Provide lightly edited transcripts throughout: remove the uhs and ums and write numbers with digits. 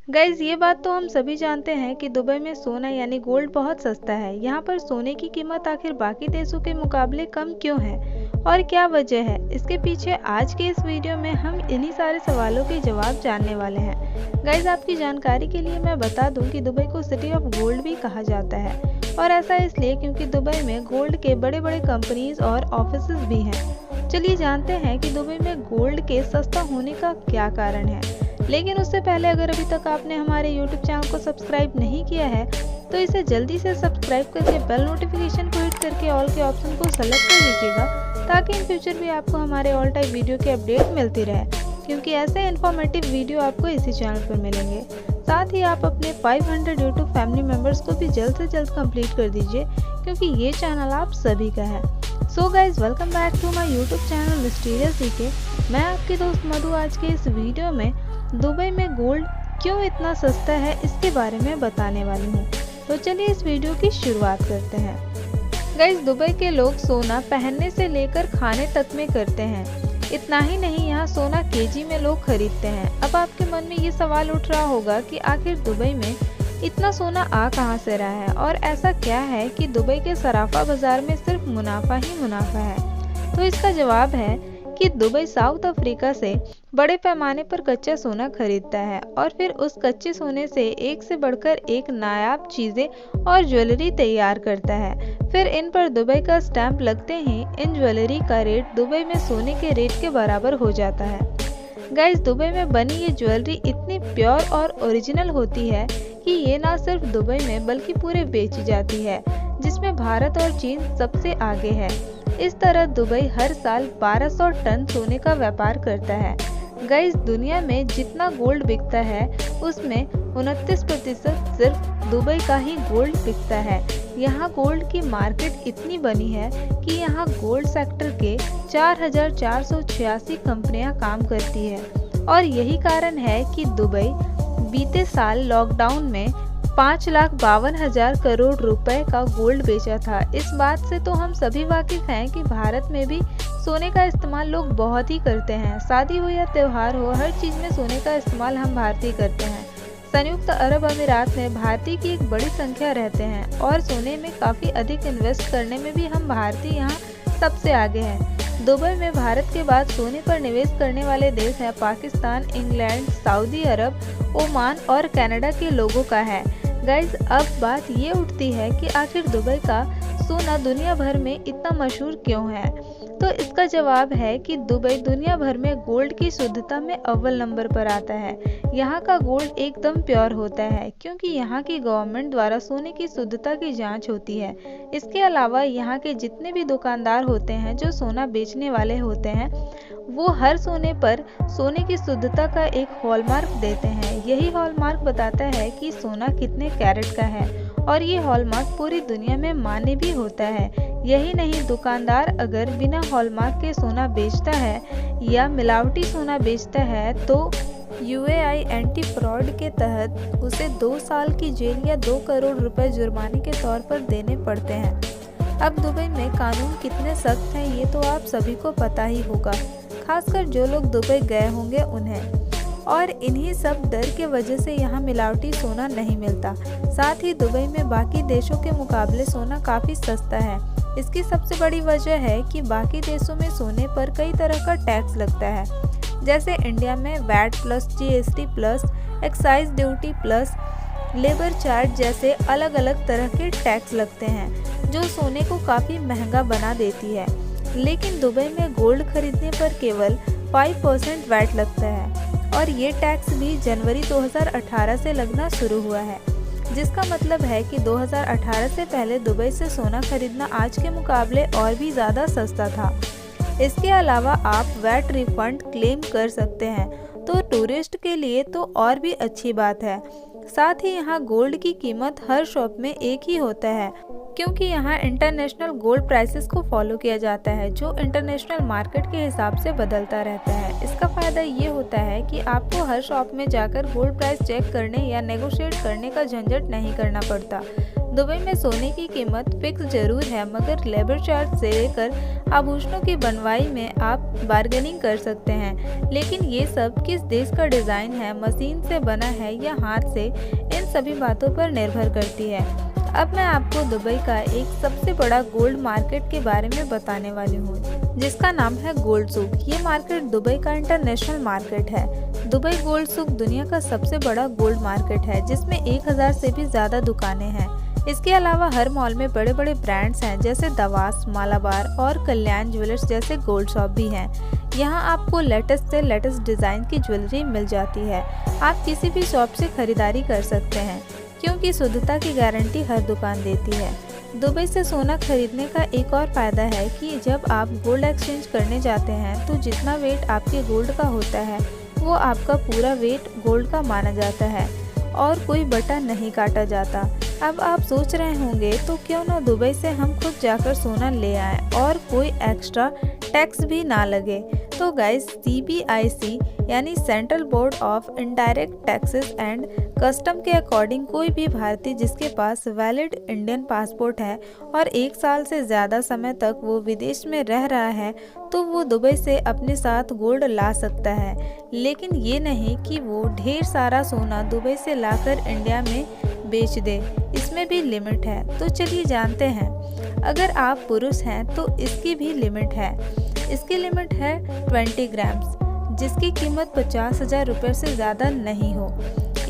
Guys ये बात तो हम सभी जानते हैं कि दुबई में सोना यानी गोल्ड बहुत सस्ता है। यहाँ पर सोने की कीमत आखिर बाकी देशों के मुकाबले कम क्यों है और क्या वजह है, इसके पीछे आज के इस वीडियो में हम इन्हीं सारे सवालों के जवाब जानने वाले हैं। गाइज आपकी जानकारी के लिए मैं बता दूं कि दुबई को सिटी ऑफ गोल्ड भी कहा जाता है और ऐसा इसलिए क्योंकि दुबई में गोल्ड के बड़े बड़े कंपनीज और ऑफिस भी हैं। चलिए जानते हैं कि दुबई में गोल्ड के सस्ता होने का क्या कारण है। लेकिन उससे पहले अगर अभी तक आपने हमारे YouTube चैनल को सब्सक्राइब नहीं किया है तो इसे जल्दी से सब्सक्राइब करके बेल नोटिफिकेशन को हिट करके ऑल के ऑप्शन को सेलेक्ट कर लीजिएगा, ताकि इन फ्यूचर भी आपको हमारे ऑल टाइप वीडियो के अपडेट मिलती रहे, क्योंकि ऐसे इन्फॉर्मेटिव वीडियो आपको इसी चैनल पर मिलेंगे। साथ ही आप अपने 500 YouTube फैमिली मेम्बर्स को भी जल्द से जल्द कंप्लीट कर दीजिए, क्योंकि ये चैनल आप सभी का है। So guys welcome back to my YouTube channel mysterious CK. मैं आपकी दोस्त मधु आज के इस वीडियो में दुबई में गोल्ड क्यों इतना सस्ता है इसके बारे में बताने वाली हूँ। तो चलिए इस वीडियो की शुरुआत करते हैं। गाइस दुबई के लोग सोना पहनने से लेकर खाने तक में करते हैं। इतना ही नहीं, यहाँ सोना केजी में लोग खरीदते हैं। अब आपके मन में ये सवाल उठ रहा होगा कि आखिर दुबई में इतना सोना आ कहाँ से रहा है और ऐसा क्या है कि दुबई के सराफा बाजार में सिर्फ मुनाफा ही मुनाफा है। तो इसका जवाब है कि दुबई साउथ अफ्रीका से बड़े पैमाने पर कच्चा सोना खरीदता है और फिर उस कच्चे सोने से एक से बढ़कर एक नायाब चीजें और ज्वेलरी तैयार करता है। फिर इन पर दुबई का स्टैंप लगते ही इन ज्वेलरी का रेट दुबई में सोने के रेट के बराबर हो जाता है। गाइस दुबई में बनी ये ज्वेलरी इतनी प्योर और ओरिजिनल होती है कि ये ना सिर्फ दुबई में बल्कि पूरे बेची जाती है, जिसमें भारत और चीन सबसे आगे है। इस तरह दुबई हर साल 1200 टन सोने का व्यापार करता है। गाइस दुनिया में जितना गोल्ड बिकता है उसमें 29% सिर्फ दुबई का ही गोल्ड बिकता है। यहाँ गोल्ड की मार्केट इतनी बनी है कि यहाँ गोल्ड सेक्टर के 4486 कंपनियां काम करती है और यही कारण है कि दुबई बीते साल लॉकडाउन में 5,52,000 करोड़ रुपए का गोल्ड बेचा था। इस बात से तो हम सभी वाकिफ हैं कि भारत में भी सोने का इस्तेमाल लोग बहुत ही करते हैं। शादी हो या त्योहार हो, हर चीज में सोने का इस्तेमाल हम भारतीय करते हैं। संयुक्त अरब अमीरात में भारतीय की एक बड़ी संख्या रहते हैं और सोने में काफी अधिक इन्वेस्ट करने में भी हम भारतीय यहाँ सबसे आगे हैं। दुबई में भारत के बाद सोने पर निवेश करने वाले देश हैं पाकिस्तान, इंग्लैंड, सऊदी अरब, ओमान और कनाडा के लोगों का है। गाइज अब बात ये उठती है कि आखिर दुबई का सोना दुनिया भर में इतना मशहूर क्यों है। तो इसका जवाब है कि दुबई दुनिया भर में गोल्ड की शुद्धता में अव्वल नंबर पर आता है। यहाँ का गोल्ड एकदम प्योर होता है क्योंकि यहाँ की गवर्नमेंट द्वारा सोने की शुद्धता की जांच होती है। इसके अलावा यहाँ के जितने भी दुकानदार होते हैं जो सोना बेचने वाले होते हैं, वो हर सोने पर सोने की शुद्धता का एक हॉलमार्क देते हैं। यही हॉलमार्क बताता है कि सोना कितने कैरेट का है और ये हॉलमार्क पूरी दुनिया में मान्य भी होता है। यही नहीं, दुकानदार अगर बिना हॉलमार्क के सोना बेचता है या मिलावटी सोना बेचता है तो UAI एंटी फ्रॉड के तहत उसे 2 साल की जेल या 2 करोड़ रुपए जुर्माने के तौर पर देने पड़ते हैं। अब दुबई में कानून कितने सख्त हैं ये तो आप सभी को पता ही होगा, खासकर जो लोग दुबई गए होंगे उन्हें। और इन्हीं सब डर के वजह से यहाँ मिलावटी सोना नहीं मिलता। साथ ही दुबई में बाकी देशों के मुकाबले सोना काफ़ी सस्ता है। इसकी सबसे बड़ी वजह है कि बाकी देशों में सोने पर कई तरह का टैक्स लगता है, जैसे इंडिया में VAT plus GST plus excise duty plus labour charge जैसे अलग अलग तरह के टैक्स लगते हैं, जो सोने को काफ़ी महंगा बना देती है। लेकिन दुबई में गोल्ड खरीदने पर केवल 5% वैट लगता है और ये टैक्स भी जनवरी 2018 से लगना शुरू हुआ है, जिसका मतलब है कि 2018 से पहले दुबई से सोना खरीदना आज के मुकाबले और भी ज़्यादा सस्ता था। इसके अलावा आप वैट रिफंड क्लेम कर सकते हैं, तो टूरिस्ट के लिए तो और भी अच्छी बात है। साथ ही यहाँ गोल्ड की कीमत हर शॉप में एक ही होता है, क्योंकि यहाँ इंटरनेशनल गोल्ड प्राइसेस को फॉलो किया जाता है, जो इंटरनेशनल मार्केट के हिसाब से बदलता रहता है। इसका फ़ायदा ये होता है कि आपको हर शॉप में जाकर गोल्ड प्राइस चेक करने या नेगोशिएट करने का झंझट नहीं करना पड़ता। दुबई में सोने की कीमत फिक्स जरूर है, मगर लेबर चार्ज से लेकर आभूषणों की बनवाई में आप बार्गेनिंग कर सकते हैं। लेकिन ये सब किस देश का डिज़ाइन है, मशीन से बना है या हाथ से, इन सभी बातों पर निर्भर करती है। अब मैं आपको दुबई का एक सबसे बड़ा गोल्ड मार्केट के बारे में बताने वाली हूँ, जिसका नाम है गोल्ड सूक। ये मार्केट दुबई का इंटरनेशनल मार्केट है। दुबई गोल्ड सूक दुनिया का सबसे बड़ा गोल्ड मार्केट है, जिसमें 1000 से भी ज़्यादा दुकानें हैं। इसके अलावा हर मॉल में बड़े बड़े ब्रांड्स हैं, जैसे दवास, मालाबार और कल्याण ज्वेलर्स जैसे गोल्ड शॉप भी हैं। यहाँ आपको लेटेस्ट से लेटेस्ट डिज़ाइन की ज्वेलरी मिल जाती है। आप किसी भी शॉप से खरीदारी कर सकते हैं, क्योंकि शुद्धता की गारंटी हर दुकान देती है। दुबई से सोना खरीदने का एक और फ़ायदा है कि जब आप गोल्ड एक्सचेंज करने जाते हैं तो जितना वेट आपके गोल्ड का होता है वो आपका पूरा वेट गोल्ड का माना जाता है और कोई बटा नहीं काटा जाता। अब आप सोच रहे होंगे तो क्यों ना दुबई से हम खुद जाकर सोना ले आएं और कोई एक्स्ट्रा टैक्स भी ना लगे। तो गाइस, CBIC यानी central board of indirect taxes and custom के अकॉर्डिंग कोई भी भारतीय जिसके पास वैलिड इंडियन पासपोर्ट है और 1 साल से ज़्यादा समय तक वो विदेश में रह रहा है तो वो दुबई से अपने साथ गोल्ड ला सकता है। लेकिन ये नहीं कि वो ढेर सारा सोना दुबई से लाकर इंडिया में बेच दे, इसमें भी लिमिट है। तो चलिए जानते हैं। अगर आप पुरुष हैं तो इसकी भी लिमिट है। इसकी लिमिट है 20 ग्राम्स, जिसकी कीमत 50,000 रुपये से ज़्यादा नहीं हो।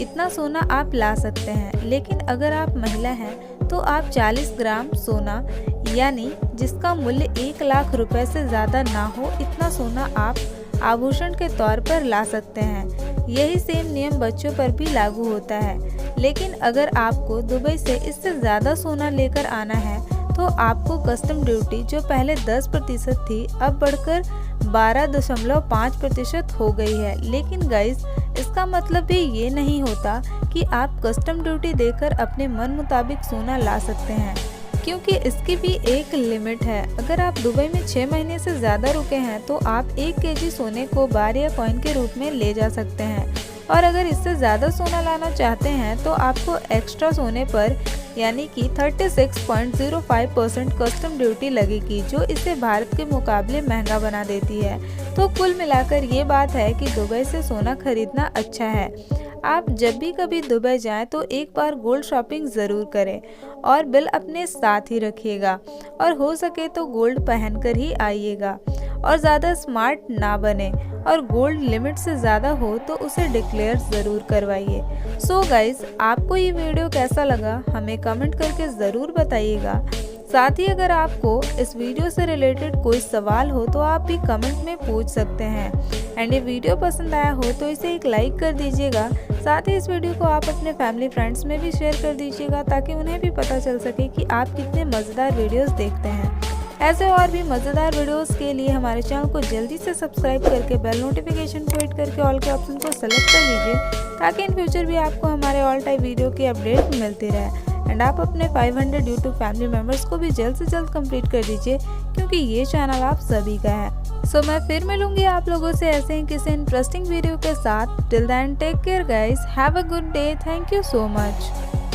इतना सोना आप ला सकते हैं। लेकिन अगर आप महिला हैं तो आप 40 ग्राम सोना, यानी जिसका मूल्य 1 लाख रुपए से ज़्यादा ना हो, इतना सोना आप आभूषण के तौर पर ला सकते हैं। यही सेम नियम बच्चों पर भी लागू होता है। लेकिन अगर आपको दुबई से इससे ज़्यादा सोना लेकर आना है तो आपको कस्टम ड्यूटी, जो पहले 10% थी, अब बढ़कर 12.5% हो गई है। लेकिन गाइस, इसका मतलब भी ये नहीं होता कि आप कस्टम ड्यूटी देकर अपने मन मुताबिक सोना ला सकते हैं, क्योंकि इसकी भी एक लिमिट है। अगर आप दुबई में 6 महीने से ज़्यादा रुके हैं तो आप 1 kg सोने को बार या कॉइन के रूप में ले जा सकते हैं। और अगर इससे ज़्यादा सोना लाना चाहते हैं तो आपको एक्स्ट्रा सोने पर यानी कि 36.05% कस्टम ड्यूटी लगेगी, जो इसे भारत के मुकाबले महंगा बना देती है। तो कुल मिलाकर ये बात है कि दुबई से सोना खरीदना अच्छा है। आप जब भी कभी दुबई जाएं तो एक बार गोल्ड शॉपिंग ज़रूर करें और बिल अपने साथ ही रखिएगा, और हो सके तो गोल्ड पहनकर ही आइएगा और ज़्यादा स्मार्ट ना बने, और गोल्ड लिमिट से ज़्यादा हो तो उसे डिक्लेयर ज़रूर करवाइए। सो गाइज, आपको ये वीडियो कैसा लगा हमें कमेंट करके ज़रूर बताइएगा। साथ ही अगर आपको इस वीडियो से रिलेटेड कोई सवाल हो तो आप भी कमेंट में पूछ सकते हैं। एंड ये वीडियो पसंद आया हो तो इसे एक लाइक कर दीजिएगा। साथ ही इस वीडियो को आप अपने फैमिली फ्रेंड्स में भी शेयर कर दीजिएगा, ताकि उन्हें भी पता चल सके कि आप कितने मज़ेदार वीडियोस देखते हैं। ऐसे और भी मज़ेदार वीडियोस के लिए हमारे चैनल को जल्दी से सब्सक्राइब करके बेल नोटिफिकेशन को हिट करके ऑल के ऑप्शन को सेलेक्ट कर लीजिए, ताकि इन फ्यूचर भी आपको हमारे ऑल टाइप वीडियो की अपडेट मिलती रहे। एंड आप अपने 500 यूट्यूब फैमिली मेम्बर्स को भी जल्द से जल्द कंप्लीट कर दीजिए, क्योंकि ये चैनल आप सभी का है। सो मैं फिर मिलूंगी आप लोगों से ऐसे ही किसी इंटरेस्टिंग वीडियो के साथ। Till then take care guys, have a good day, thank you so much.